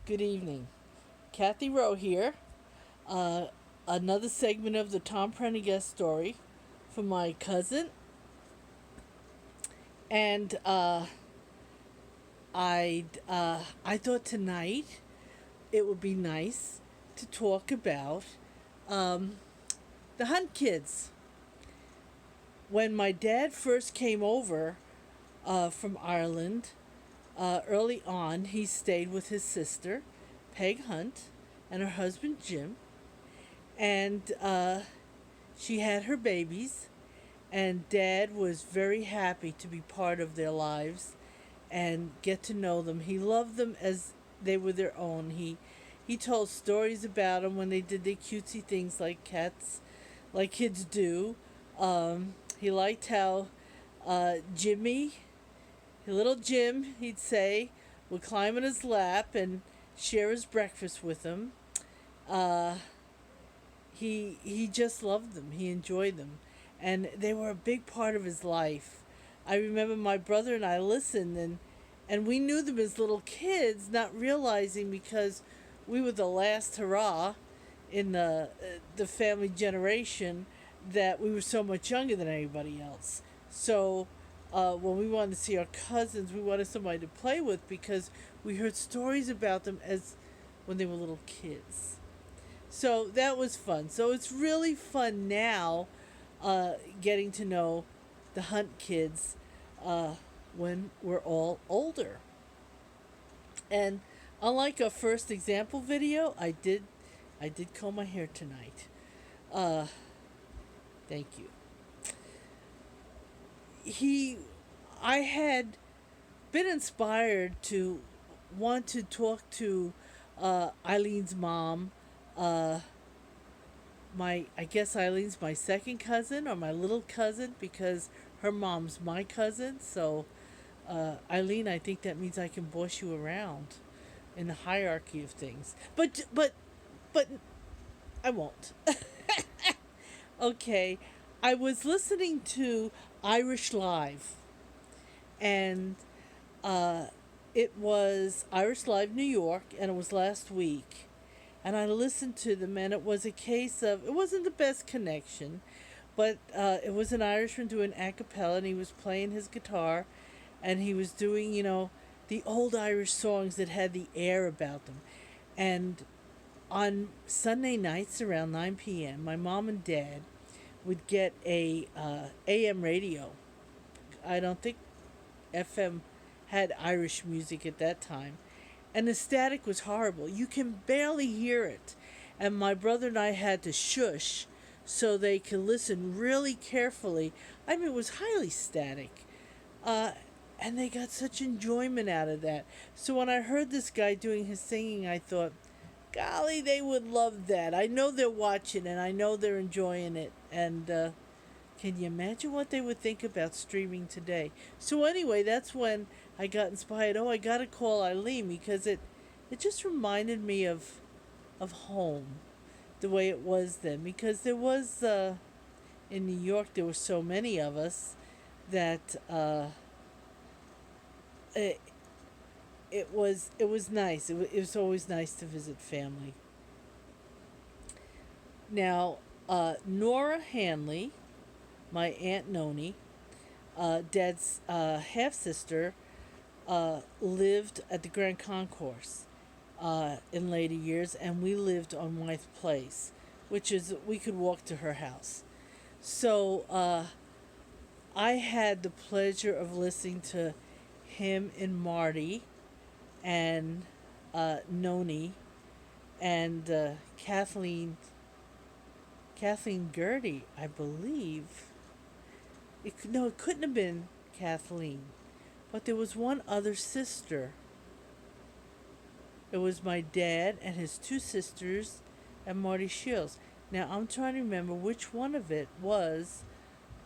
Good evening. Kathy Rowe here. Uh, Another segment of the Tom Prendergast story from my cousin. And I thought tonight it would be nice to talk about um, the Hunt kids. When my dad first came over from Ireland, early on, he stayed with his sister, Peg Hunt, and her husband, Jim. And she had her babies, and Dad was very happy to be part of their lives and get to know them. He loved them as they were their own. He told stories about them when they did their cutesy things like kids do. He liked how Jimmy, little Jim, he'd say, would climb on his lap and share his breakfast with him. Uh, he just loved them. He enjoyed them, and they were a big part of his life. I remember my brother and I listened, and we knew them as little kids, not realizing because we were the last hurrah in the family generation that we were so much younger than anybody else. So when we wanted to see our cousins, we wanted somebody to play with because we heard stories about them as when they were little kids. So that was fun. So it's really fun now getting to know the Hunt kids uh, when we're all older. And unlike our first example video, I did comb my hair tonight. Uh, Thank you. He, I had been inspired to want to talk to Eileen's mom. Uh, I guess Eileen's my second cousin or my little cousin because her mom's my cousin. So Eileen, I think that means I can boss you around in the hierarchy of things. But I won't. Okay, I was listening to Irish Live, and uh, it was Irish Live New York, and it was last week. And I listened to them, and it was a case of it wasn't the best connection, but it was an Irishman doing a cappella, and he was playing his guitar, and he was doing the old Irish songs that had the air about them. And on Sunday nights around 9 p.m., my mom and dad would get a AM radio. I don't think FM had Irish music at that time, and the static was horrible. You can barely hear it. And my brother and I had to shush so they could listen really carefully. I mean, it was highly static. Uh, and they got such enjoyment out of that. So when I heard this guy doing his singing, I thought, golly, they would love that. I know they're watching and I know they're enjoying it. And can you imagine what they would think about streaming today? So anyway, that's when I got inspired. Oh, I gotta call Eileen because it just reminded me of home, the way it was then. Because there was in New York, there were so many of us that it, it was nice. It was always nice to visit family. Now, Nora Hanley, my aunt Noni, Dad's half sister, lived at the Grand Concourse in later years, and we lived on Wythe Place, which is we could walk to her house. So I had the pleasure of listening to him and Marty and Noni and Kathleen Gertie, I believe. No, it couldn't have been Kathleen, but there was one other sister. It was my dad and his two sisters and Marty Shields. Now I'm trying to remember which one of it was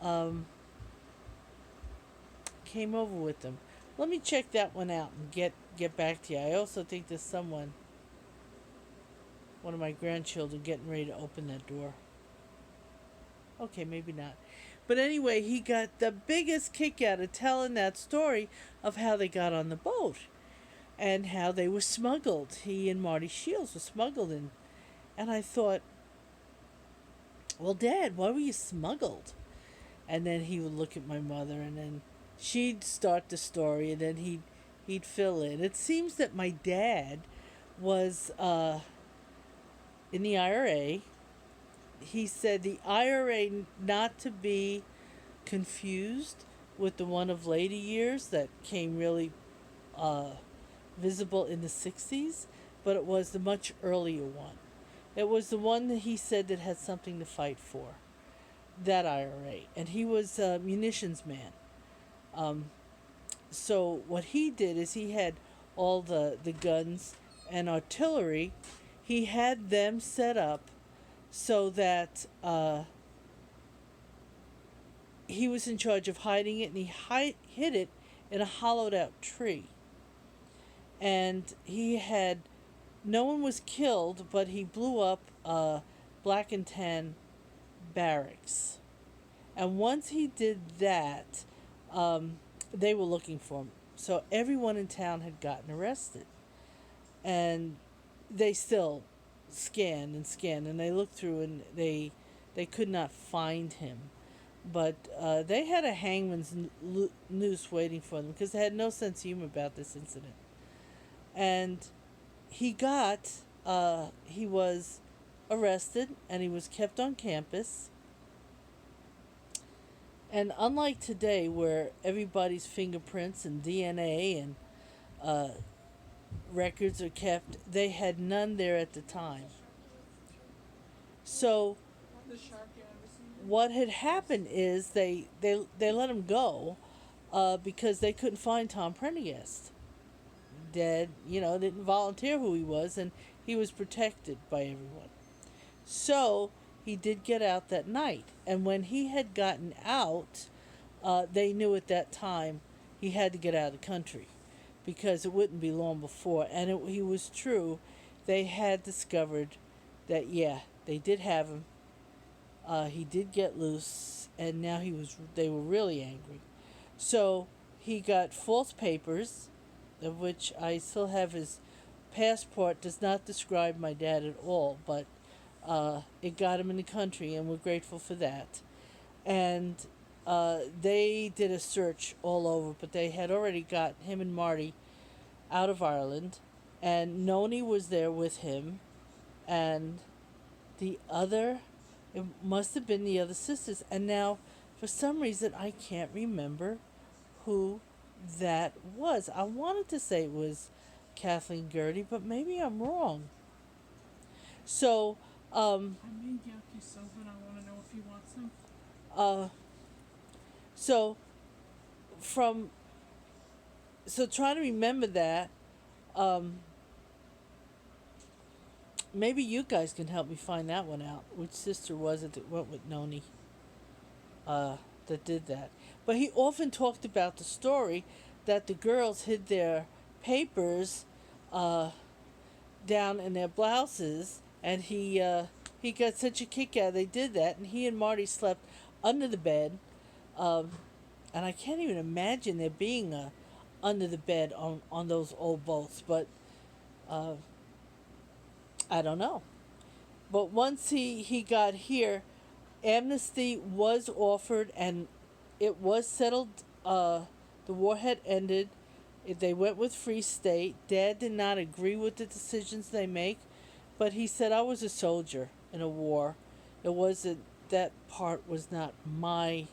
um, came over with them. Let me check that one out and get back to you. I also think there's one of my grandchildren, getting ready to open that door. Okay, maybe not. But anyway, he got the biggest kick out of telling that story of how they got on the boat. and how they were smuggled. He and Marty Shields were smuggled in. And I thought, well, Dad, why were you smuggled? And then he would look at my mother, and then she'd start the story, and then he'd fill in. It seems that my dad was in the IRA. He said the IRA, not to be confused with the one of later years that came really visible in the 60s, but it was the much earlier one. It was the one that he said that had something to fight for, that IRA. And he was a munitions man. So what he did is he had all the guns and artillery. He had them set up so that he was in charge of hiding it, and he hid it in a hollowed out tree. And he had, no one was killed, but he blew up Black and Tan barracks. And once he did that, they were looking for him. So everyone in town had gotten arrested. And they still scanned, and they looked through, and they could not find him. But they had a hangman's noose waiting for them because they had no sense of humor about this incident. And he was arrested, and he was kept on campus. And unlike today, where everybody's fingerprints and DNA and records are kept, they had none there at the time. So what had happened is they let him go because they couldn't find Tom Prendergast. Dad, didn't volunteer who he was, and he was protected by everyone. So he did get out that night, and when he had gotten out, they knew at that time he had to get out of the country because it wouldn't be long before. And he was true. They had discovered that, yeah, they did have him. He did get loose, and now they were really angry. So he got false papers, of which I still have his passport. Does not describe my dad at all, but it got him in the country, and we're grateful for that. And they did a search all over, but they had already got him and Marty out of Ireland, and Noni was there with him, and it must have been the other sisters. And now, for some reason, I can't remember who that was. I wanted to say it was Kathleen Gertie, but maybe I'm wrong. So, I made yakisoba, and I want to know if you want some. So trying to remember that, maybe you guys can help me find that one out. Which sister was it that went with Noni? That did that. But he often talked about the story that the girls hid their papers down in their blouses, and he got such a kick out. They did that, and he and Marty slept under the bed, and I can't even imagine there being under the bed on those old boats. But I don't know. But once he got here, amnesty was offered, and it was settled. The war had ended. They went with Free State. Dad did not agree with the decisions they make, but he said, I was a soldier in a war. That part was not my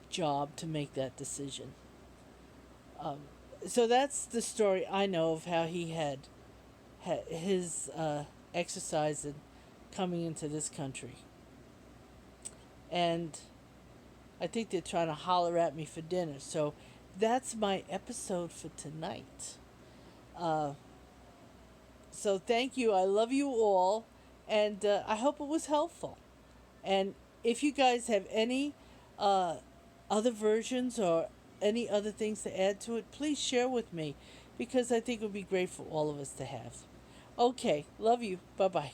job to make that decision. So that's the story I know of how he had his exercise in coming into this country. And I think they're trying to holler at me for dinner. So that's my episode for tonight. So thank you. I love you all. And I hope it was helpful. And if you guys have any other versions or any other things to add to it, please share with me, because I think it would be great for all of us to have. Okay. Love you. Bye-bye.